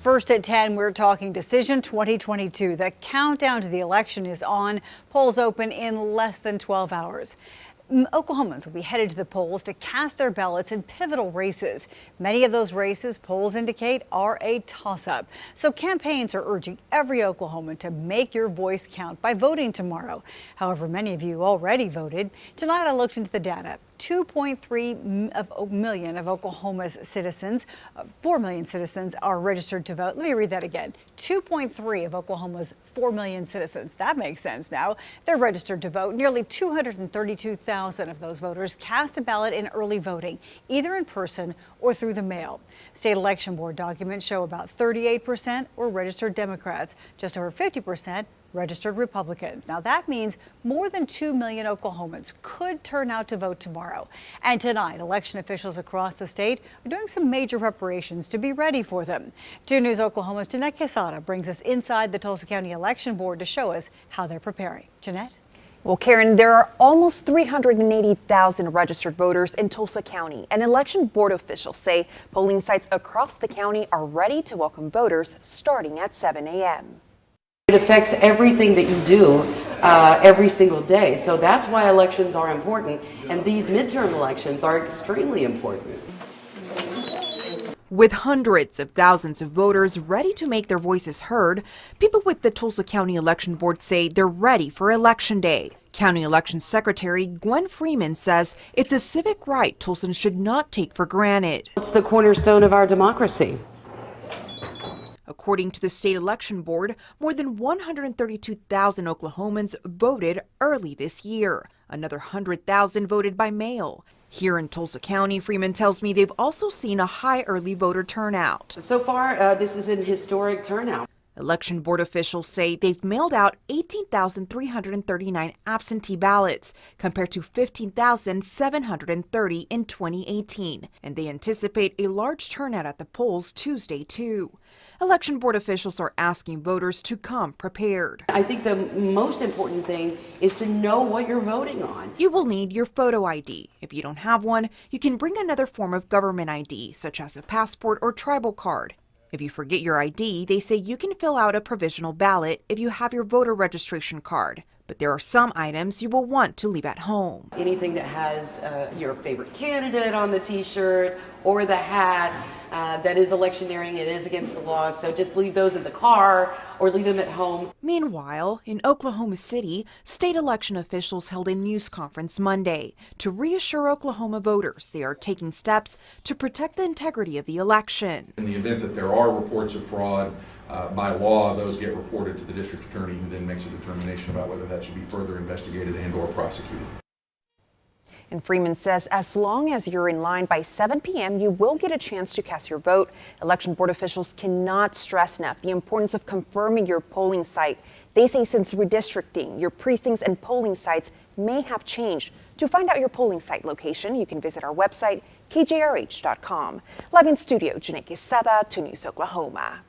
First at 10, we're talking Decision 2022. The countdown to the election is on. Polls open in less than 12 hours. Oklahomans will be headed to the polls to cast their ballots in pivotal races. Many of those races, polls indicate, are a toss-up. So campaigns are urging every Oklahoman to make your voice count by voting tomorrow. However, many of you already voted. Tonight I looked into the data. 2.3 million of Oklahoma's citizens, 4 million citizens are registered to vote. Let me read that again. 2.3 of Oklahoma's 4 million citizens. That makes sense now. They're registered to vote. Nearly 232,000 of those voters cast a ballot in early voting, either in person or through the mail. State Election Board documents show about 38% were registered Democrats, just over 50% registered Republicans. Now that means more than 2 million Oklahomans could turn out to vote tomorrow. And tonight, election officials across the state are doing some major preparations to be ready for them. 2 News Oklahoma's Jeanette Quesada brings us inside the Tulsa County Election Board to show us how they're preparing. Jeanette? Well, Karen, there are almost 380,000 registered voters in Tulsa County, and election board officials say polling sites across the county are ready to welcome voters starting at 7 a.m. It affects everything that you do every single day. So that's why elections are important, and these midterm elections are extremely important. With hundreds of thousands of voters ready to make their voices heard, people with the Tulsa County Election Board say they're ready for Election Day. County Election Secretary Gwen Freeman says it's a civic right Tulsans should not take for granted. It's the cornerstone of our democracy. According to the State Election Board, more than 132,000 Oklahomans voted early this year. Another 100,000 voted by mail. Here in Tulsa County, Freeman tells me they've also seen a high early voter turnout. So far, this is an historic turnout. Election board officials say they've mailed out 18,339 absentee ballots compared to 15,730 in 2018, and they anticipate a large turnout at the polls Tuesday too. Election board officials are asking voters to come prepared. I think the most important thing is to know what you're voting on. You will need your photo ID. If you don't have one, you can bring another form of government ID, such as a passport or tribal card. If you forget your ID, they say you can fill out a provisional ballot if you have your voter registration card. But there are some items you will want to leave at home. Anything that has your favorite candidate on the t-shirt or the hat that is electioneering, it is against the law, so just leave those in the car or leave them at home. Meanwhile, in Oklahoma City, state election officials held a news conference Monday to reassure Oklahoma voters they are taking steps to protect the integrity of the election. In the event that there are reports of fraud, by law, those get reported to the district attorney, who then makes a determination about whether that should be further investigated and/or prosecuted. And Freeman says as long as you're in line by 7 p.m., you will get a chance to cast your vote. Election board officials cannot stress enough the importance of confirming your polling site. They say since redistricting, your precincts and polling sites may have changed. To find out your polling site location, you can visit our website, KJRH.com. Live in studio, Jeanette Quesada, 2 News Oklahoma.